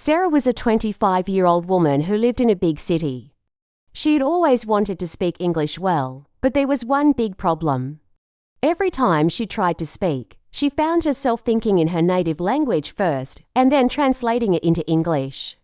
Sarah was a 25-year-old woman who lived in a big city. She had always wanted to speak English well, but there was one big problem. Every time she tried to speak, she found herself thinking in her native language first and then translating it into English.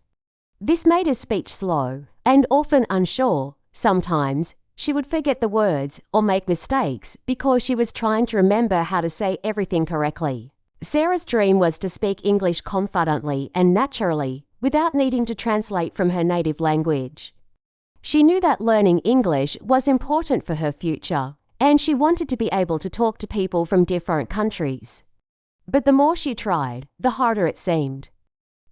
This made her speech slow and often unsure. Sometimes, she would forget the words or make mistakes because she was trying to remember how to say everything correctly. Sarah's dream was to speak English confidently and naturally, without needing to translate from her native language. She knew that learning English was important for her future, and she wanted to be able to talk to people from different countries. But the more she tried, the harder it seemed.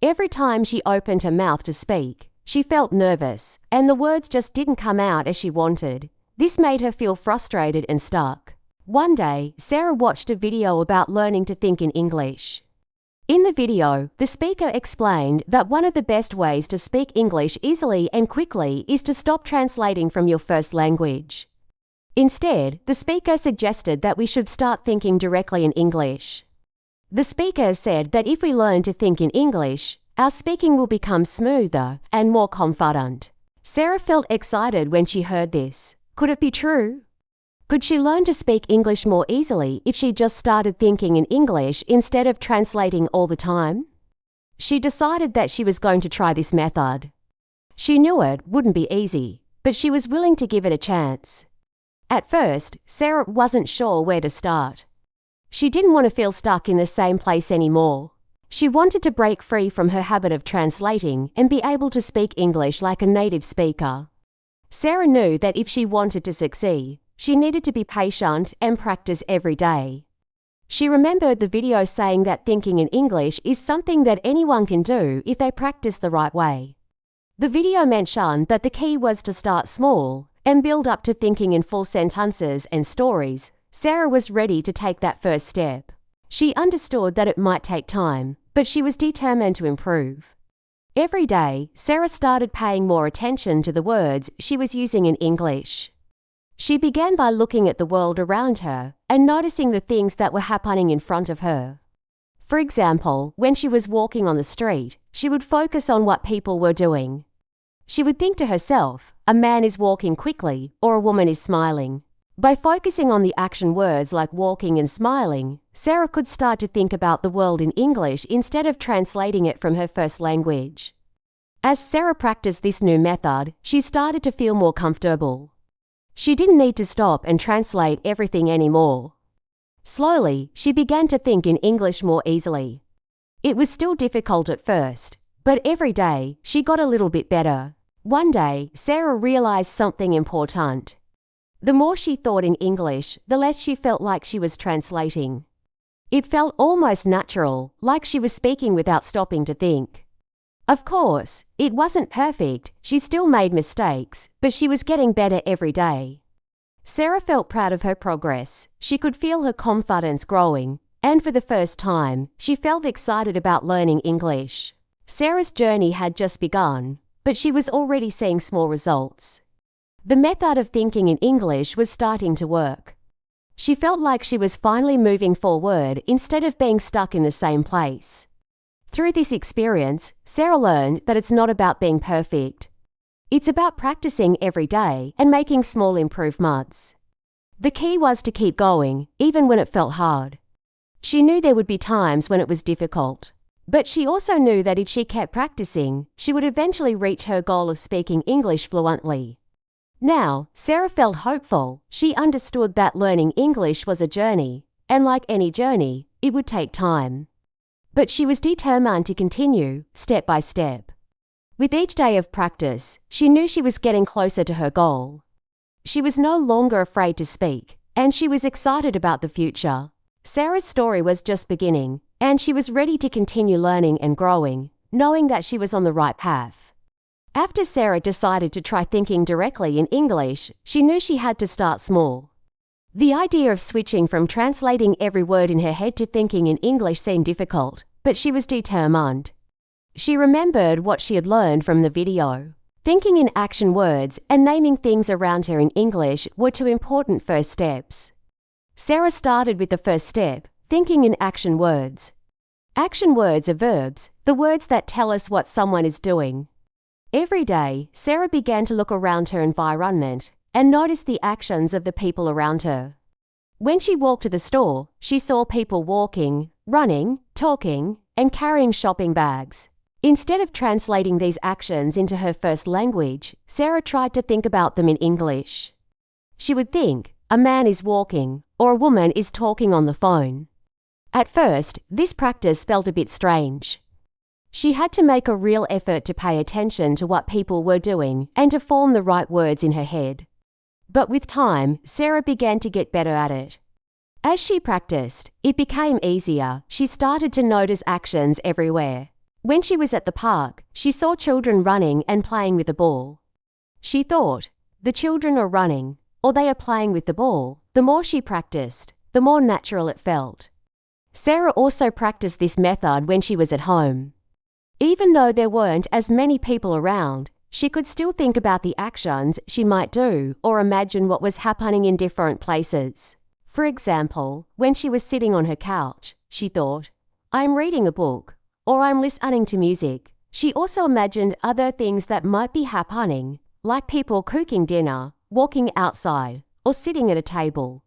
Every time she opened her mouth to speak, she felt nervous, and the words just didn't come out as she wanted. This made her feel frustrated and stuck. One day, Sarah watched a video about learning to think in English. In the video, the speaker explained that one of the best ways to speak English easily and quickly is to stop translating from your first language. Instead, the speaker suggested that we should start thinking directly in English. The speaker said that if we learn to think in English, our speaking will become smoother and more confident. Sarah felt excited when she heard this. Could it be true? Could she learn to speak English more easily if she just started thinking in English instead of translating all the time? She decided that she was going to try this method. She knew it wouldn't be easy, but she was willing to give it a chance. At first, Sarah wasn't sure where to start. She didn't want to feel stuck in the same place anymore. She wanted to break free from her habit of translating and be able to speak English like a native speaker. Sarah knew that if she wanted to succeed, she needed to be patient and practice every day. She remembered the video saying that thinking in English is something that anyone can do if they practice the right way. The video mentioned that the key was to start small and build up to thinking in full sentences and stories. Sarah was ready to take that first step. She understood that it might take time, but she was determined to improve. Every day, Sarah started paying more attention to the words she was using in English. She began by looking at the world around her and noticing the things that were happening in front of her. For example, when she was walking on the street, she would focus on what people were doing. She would think to herself, a man is walking quickly or a woman is smiling. By focusing on the action words like walking and smiling, Sarah could start to think about the world in English instead of translating it from her first language. As Sarah practiced this new method, she started to feel more comfortable. She didn't need to stop and translate everything anymore. Slowly, she began to think in English more easily. It was still difficult at first, but every day, she got a little bit better. One day, Sarah realized something important. The more she thought in English, the less she felt like she was translating. It felt almost natural, like she was speaking without stopping to think. Of course, it wasn't perfect. She still made mistakes, but she was getting better every day. Sarah felt proud of her progress. She could feel her confidence growing, and for the first time, she felt excited about learning English. Sarah's journey had just begun, but she was already seeing small results. The method of thinking in English was starting to work. She felt like she was finally moving forward instead of being stuck in the same place. Through this experience, Sarah learned that it's not about being perfect. It's about practicing every day and making small improvements. The key was to keep going, even when it felt hard. She knew there would be times when it was difficult, but she also knew that if she kept practicing, she would eventually reach her goal of speaking English fluently. Now, Sarah felt hopeful. She understood that learning English was a journey, and like any journey, it would take time. But she was determined to continue, step by step. With each day of practice, she knew she was getting closer to her goal. She was no longer afraid to speak, and she was excited about the future. Sarah's story was just beginning, and she was ready to continue learning and growing, knowing that she was on the right path. After Sarah decided to try thinking directly in English, she knew she had to start small. The idea of switching from translating every word in her head to thinking in English seemed difficult, but she was determined. She remembered what she had learned from the video. Thinking in action words and naming things around her in English were two important first steps. Sarah started with the first step, thinking in action words. Action words are verbs. The the words that tell us what someone is doing. Every day, Sarah began to look around her environment and notice the actions of the people around her. When she walked to the store, she saw people walking, running, talking, and carrying shopping bags. Instead of translating these actions into her first language, Sarah tried to think about them in English. She would think, a man is walking, or a woman is talking on the phone. At first, this practice felt a bit strange. She had to make a real effort to pay attention to what people were doing and to form the right words in her head. But with time, Sarah began to get better at it. As she practiced, it became easier. She started to notice actions everywhere. When she was at the park, she saw children running and playing with a ball. She thought, the children are running, or they are playing with the ball. The more she practiced, the more natural it felt. Sarah also practiced this method when she was at home. Even though there weren't as many people around, she could still think about the actions she might do or imagine what was happening in different places. For example, when she was sitting on her couch, she thought, I am reading a book, or I'm listening to music. She also imagined other things that might be happening, like people cooking dinner, walking outside, or sitting at a table.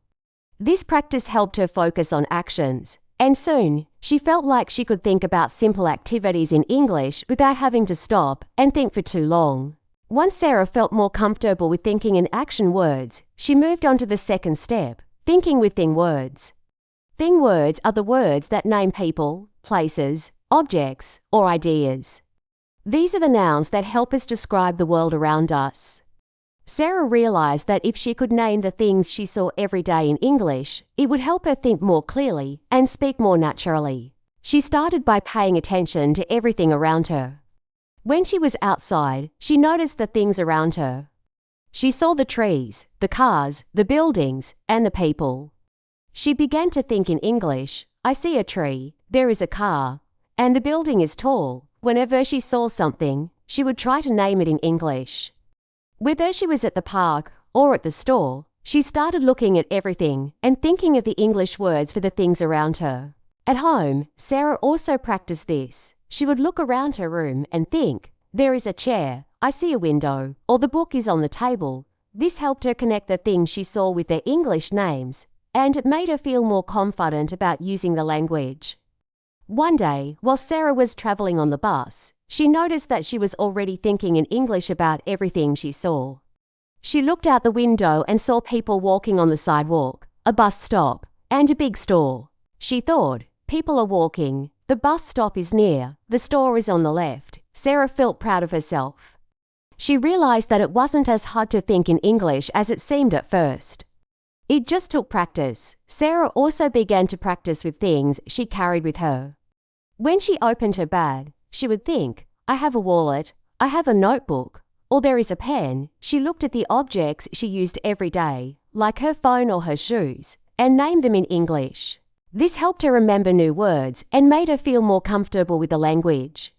This practice helped her focus on actions, and soon she felt like she could think about simple activities in English without having to stop and think for too long. Once Sarah felt more comfortable with thinking in action words, she moved on to the second step, thinking with thing words. Thing words are the words that name people, places, objects, or ideas. These are the nouns that help us describe the world around us. Sarah realized that if she could name the things she saw every day in English, it would help her think more clearly and speak more naturally. She started by paying attention to everything around her. When she was outside, she noticed the things around her. She saw the trees, the cars, the buildings, and the people. She began to think in English. I see a tree, there is a car, and the building is tall. Whenever she saw something, she would try to name it in English. Whether she was at the park or at the store, she started looking at everything and thinking of the English words for the things around her. At home, Sarah also practiced this. She would look around her room and think, there is a chair, I see a window, or the book is on the table. This helped her connect the things she saw with their English names, and it made her feel more confident about using the language. One day, while Sarah was traveling on the bus, she noticed that she was already thinking in English about everything she saw. She looked out the window and saw people walking on the sidewalk, a bus stop, and a big store. She thought, people are walking, the bus stop is near, the store is on the left. Sarah felt proud of herself. She realized that it wasn't as hard to think in English as it seemed at first. It just took practice. Sarah also began to practice with things she carried with her. When she opened her bag, she would think, I have a wallet, I have a notebook, or there is a pen. She looked at the objects she used every day, like her phone or her shoes, and named them in English. This helped her remember new words and made her feel more comfortable with the language.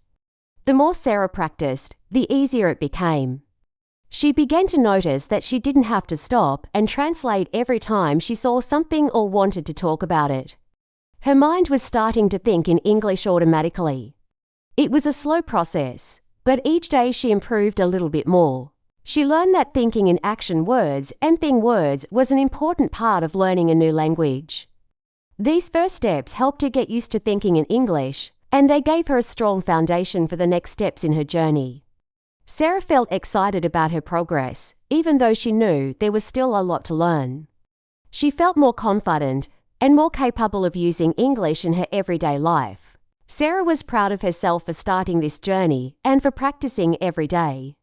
The more Sarah practiced, the easier it became. She began to notice that she didn't have to stop and translate every time she saw something or wanted to talk about it. Her mind was starting to think in English automatically. It was a slow process, but each day she improved a little bit more. She learned that thinking in action words and thing words was an important part of learning a new language. These first steps helped her get used to thinking in English, and they gave her a strong foundation for the next steps in her journey. Sarah felt excited about her progress, even though she knew there was still a lot to learn. She felt more confident and more capable of using English in her everyday life. Sarah was proud of herself for starting this journey and for practicing every day.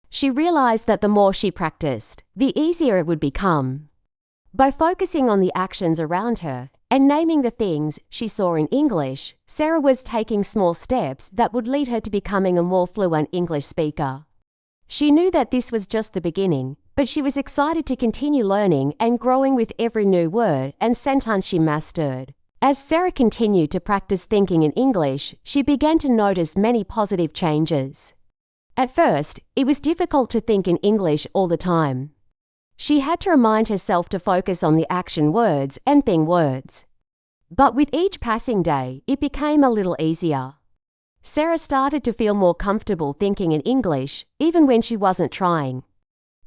She realized that the more she practiced, the easier it would become. By focusing on the actions around her and naming the things she saw in English, Sarah was taking small steps that would lead her to becoming a more fluent English speaker. She knew that this was just the beginning, but she was excited to continue learning and growing with every new word and sentence she mastered. As Sarah continued to practice thinking in English, she began to notice many positive changes. At first, it was difficult to think in English all the time. She had to remind herself to focus on the action words and thing words. But with each passing day, it became a little easier. Sarah started to feel more comfortable thinking in English, even when she wasn't trying.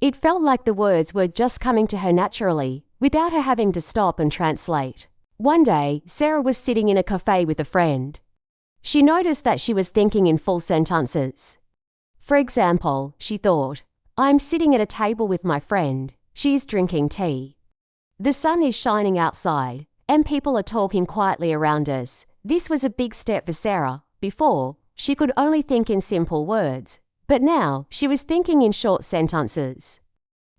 It felt like the words were just coming to her naturally, without her having to stop and translate. One day, Sarah was sitting in a cafe with a friend. She noticed that she was thinking in full sentences. For example, she thought, "I'm sitting at a table with my friend. She's drinking tea. The sun is shining outside, and people are talking quietly around us." This was a big step for Sarah. Before, she could only think in simple words, but now she was thinking in short sentences.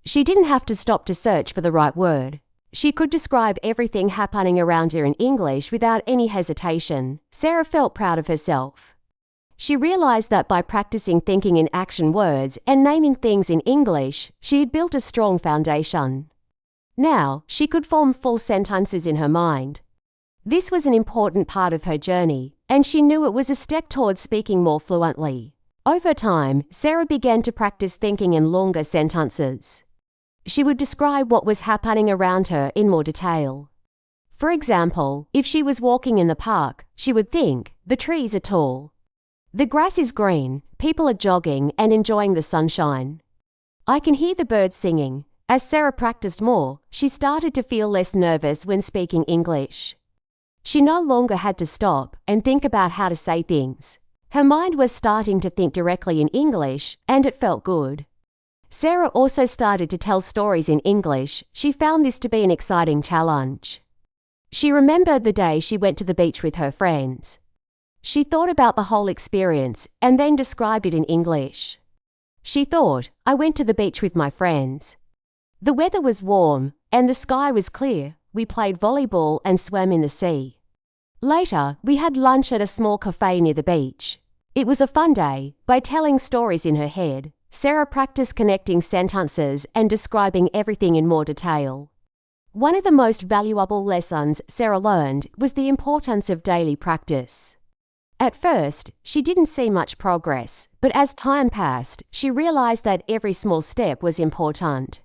She didn't have to stop to search for the right word. She could describe everything happening around her in English without any hesitation. Sarah felt proud of herself. She realized that by practicing thinking in action words and naming things in English, she had built a strong foundation. Now, she could form full sentences in her mind. This was an important part of her journey, and she knew it was a step towards speaking more fluently. Over time, Sarah began to practice thinking in longer sentences. She would describe what was happening around her in more detail. For example, if she was walking in the park, she would think, "The trees are tall. The grass is green, people are jogging and enjoying the sunshine. I can hear the birds singing." As Sarah practiced more, she started to feel less nervous when speaking English. She no longer had to stop and think about how to say things. Her mind was starting to think directly in English, and it felt good. Sarah also started to tell stories in English. She found this to be an exciting challenge. She remembered the day she went to the beach with her friends. She thought about the whole experience and then described it in English. She thought, "I went to the beach with my friends. The weather was warm and the sky was clear. We played volleyball and swam in the sea. Later, we had lunch at a small cafe near the beach. It was a fun day." By telling stories in her head, Sarah practiced connecting sentences and describing everything in more detail. One of the most valuable lessons Sarah learned was the importance of daily practice. At first, she didn't see much progress, but as time passed, she realized that every small step was important.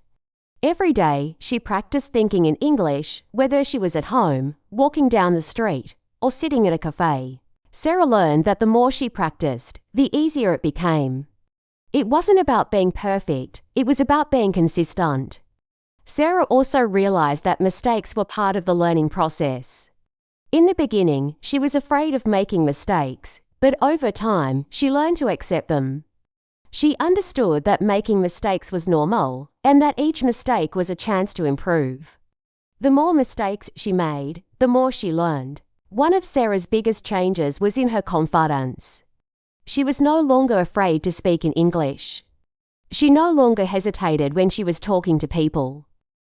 Every day, she practiced thinking in English, whether she was at home, walking down the street, or sitting at a cafe. Sarah learned that the more she practiced, the easier it became. It wasn't about being perfect, it was about being consistent. Sarah also realized that mistakes were part of the learning process. In the beginning, she was afraid of making mistakes, but over time, she learned to accept them. She understood that making mistakes was normal, and that each mistake was a chance to improve. The more mistakes she made, the more she learned. One of Sarah's biggest changes was in her confidence. She was no longer afraid to speak in English. She no longer hesitated when she was talking to people.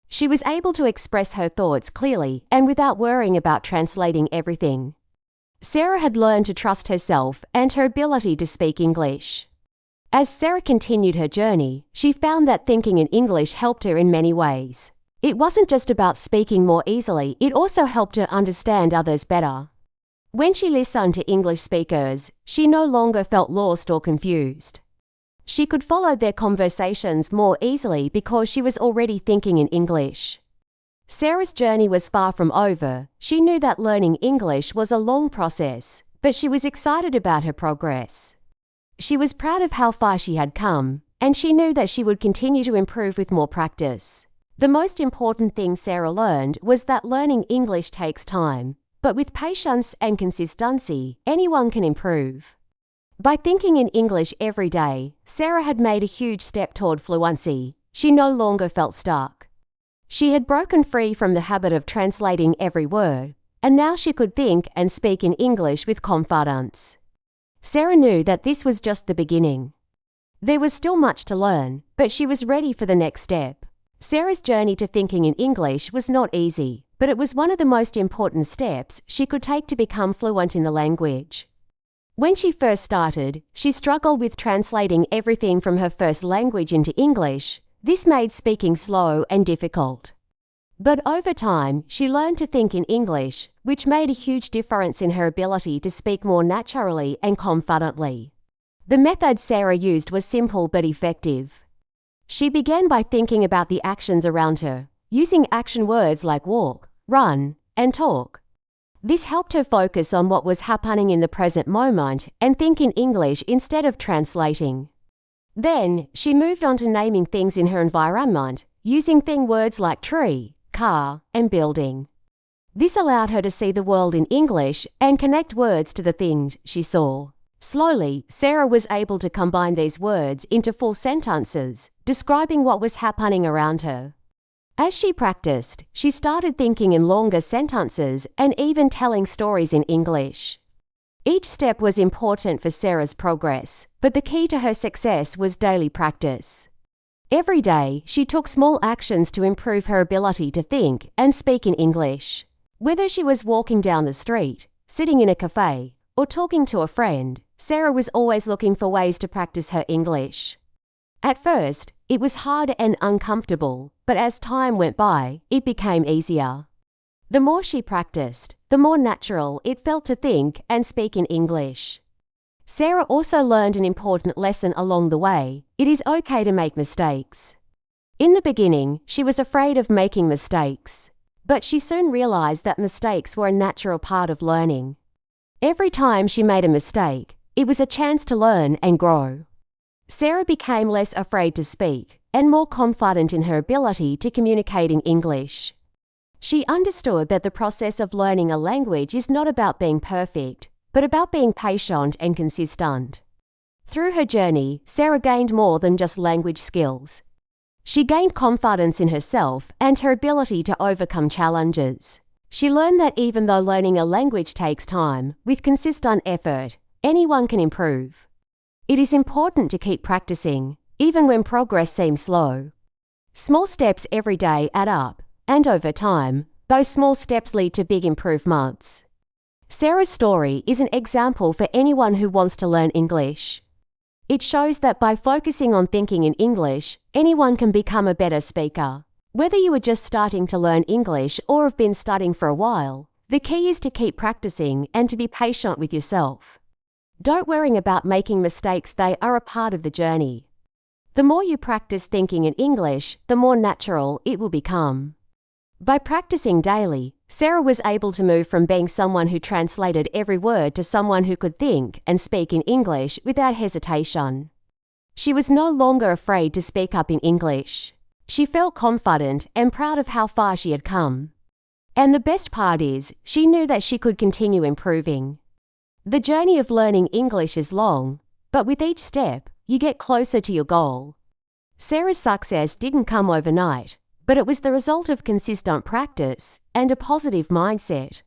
She was able to express her thoughts clearly and without worrying about translating everything. Sarah had learned to trust herself and her ability to speak English. As Sarah continued her journey, she found that thinking in English helped her in many ways. It wasn't just about speaking more easily, it also helped her understand others better. When she listened to English speakers, she no longer felt lost or confused. She could follow their conversations more easily because she was already thinking in English. Sarah's journey was far from over. She knew that learning English was a long process, but she was excited about her progress. She was proud of how far she had come, and she knew that she would continue to improve with more practice. The most important thing Sarah learned was that learning English takes time, but with patience and consistency, anyone can improve. By thinking in English every day, Sarah had made a huge step toward fluency. She no longer felt stuck. She had broken free from the habit of translating every word, and now she could think and speak in English with confidence. Sarah knew that this was just the beginning. There was still much to learn, but she was ready for the next step. Sarah's journey to thinking in English was not easy, but it was one of the most important steps she could take to become fluent in the language. When she first started, she struggled with translating everything from her first language into English. This made speaking slow and difficult. But over time, she learned to think in English, which made a huge difference in her ability to speak more naturally and confidently. The method Sarah used was simple but effective. She began by thinking about the actions around her, using action words like walk, run, and talk. This helped her focus on what was happening in the present moment and think in English instead of translating. Then, she moved on to naming things in her environment, using words like tree, car, and building. This allowed her to see the world in English and connect words to the things she saw. Slowly, Sarah was able to combine these words into full sentences, describing what was happening around her. As she practiced, she started thinking in longer sentences and even telling stories in English. Each step was important for Sarah's progress, but the key to her success was daily practice. Every day, she took small actions to improve her ability to think and speak in English. Whether she was walking down the street, sitting in a cafe, or talking to a friend, Sarah was always looking for ways to practice her English. At first, it was hard and uncomfortable, but as time went by, it became easier. The more she practiced, the more natural it felt to think and speak in English. Sarah also learned an important lesson along the way. It is okay to make mistakes. In the beginning, she was afraid of making mistakes, but she soon realized that mistakes were a natural part of learning. Every time she made a mistake, it was a chance to learn and grow. Sarah became less afraid to speak and more confident in her ability to communicate in English. She understood that the process of learning a language is not about being perfect, but about being patient and consistent. Through her journey, Sarah gained more than just language skills. She gained confidence in herself and her ability to overcome challenges. She learned that even though learning a language takes time, with consistent effort, anyone can improve. It is important to keep practicing, even when progress seems slow. Small steps every day add up, and over time, those small steps lead to big improvements. Sarah's story is an example for anyone who wants to learn English. It shows that by focusing on thinking in English, anyone can become a better speaker. Whether you are just starting to learn English or have been studying for a while, the key is to keep practicing and to be patient with yourself. Don't worry about making mistakes, they are a part of the journey. The more you practice thinking in English, the more natural it will become. By practicing daily, Sarah was able to move from being someone who translated every word to someone who could think and speak in English without hesitation. She was no longer afraid to speak up in English. She felt confident and proud of how far she had come. And the best part is, she knew that she could continue improving. The journey of learning English is long, but with each step, you get closer to your goal. Sarah's success didn't come overnight, but it was the result of consistent practice and a positive mindset.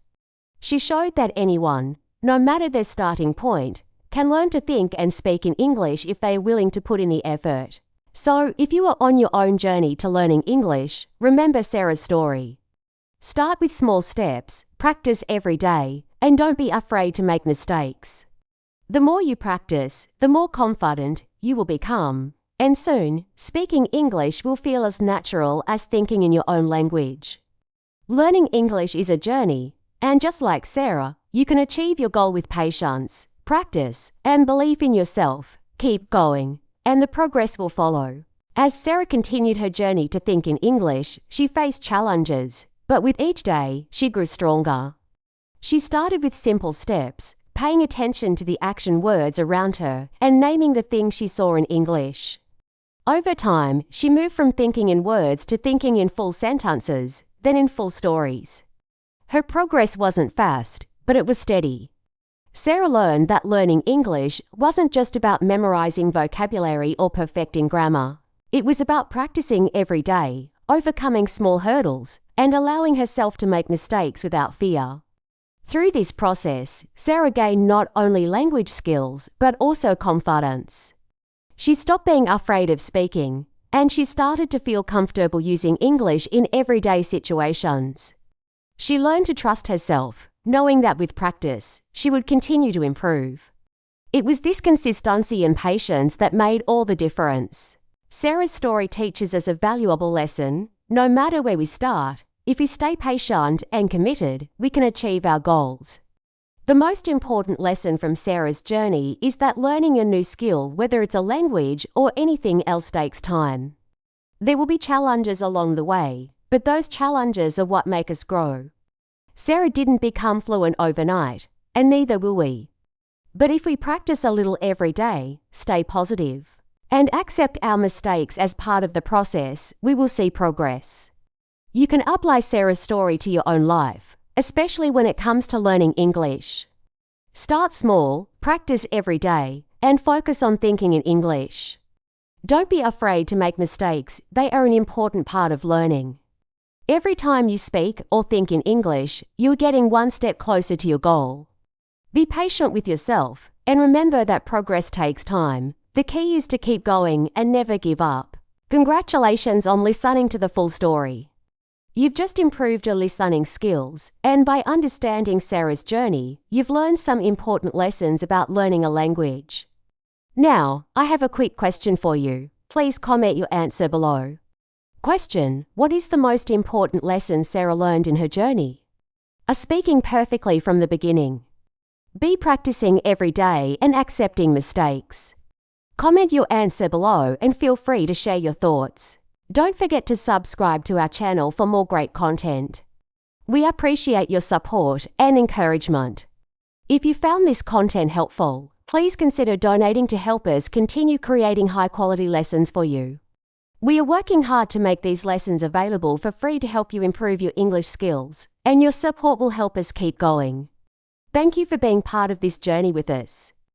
She showed that anyone, no matter their starting point, can learn to think and speak in English if they are willing to put in the effort. So, if you are on your own journey to learning English, remember Sarah's story. Start with small steps, practice every day, and don't be afraid to make mistakes. The more you practice, the more confident you will become. And soon, speaking English will feel as natural as thinking in your own language. Learning English is a journey, and just like Sarah, you can achieve your goal with patience, practice, and belief in yourself. Keep going, and the progress will follow. As Sarah continued her journey to think in English, she faced challenges, but with each day, she grew stronger. She started with simple steps, paying attention to the action words around her and naming the things she saw in English. Over time, she moved from thinking in words to thinking in full sentences, then in full stories. Her progress wasn't fast, but it was steady. Sarah learned that learning English wasn't just about memorizing vocabulary or perfecting grammar. It was about practicing every day, overcoming small hurdles, and allowing herself to make mistakes without fear. Through this process, Sarah gained not only language skills, but also confidence. She stopped being afraid of speaking, and she started to feel comfortable using English in everyday situations. She learned to trust herself, knowing that with practice, she would continue to improve. It was this consistency and patience that made all the difference. Sarah's story teaches us a valuable lesson. No matter where we start, if we stay patient and committed, we can achieve our goals. The most important lesson from Sarah's journey is that learning a new skill, whether it's a language or anything else, takes time. There will be challenges along the way, but those challenges are what make us grow. Sarah didn't become fluent overnight, and neither will we. But if we practice a little every day, stay positive, and accept our mistakes as part of the process, we will see progress. You can apply Sarah's story to your own life, especially when it comes to learning English. Start small, practice every day, and focus on thinking in English. Don't be afraid to make mistakes, they are an important part of learning. Every time you speak or think in English, you are getting one step closer to your goal. Be patient with yourself, and remember that progress takes time. The key is to keep going and never give up. Congratulations on listening to the full story. You've just improved your listening skills, and by understanding Sarah's journey, you've learned some important lessons about learning a language. Now, I have a quick question for you. Please comment your answer below. Question: what is the most important lesson Sarah learned in her journey? A. Speaking perfectly from the beginning. B. Practicing every day and accepting mistakes. Comment your answer below and feel free to share your thoughts. Don't forget to subscribe to our channel for more great content. We appreciate your support and encouragement. If you found this content helpful, please consider donating to help us continue creating high-quality lessons for you. We are working hard to make these lessons available for free to help you improve your English skills, and your support will help us keep going. Thank you for being part of this journey with us.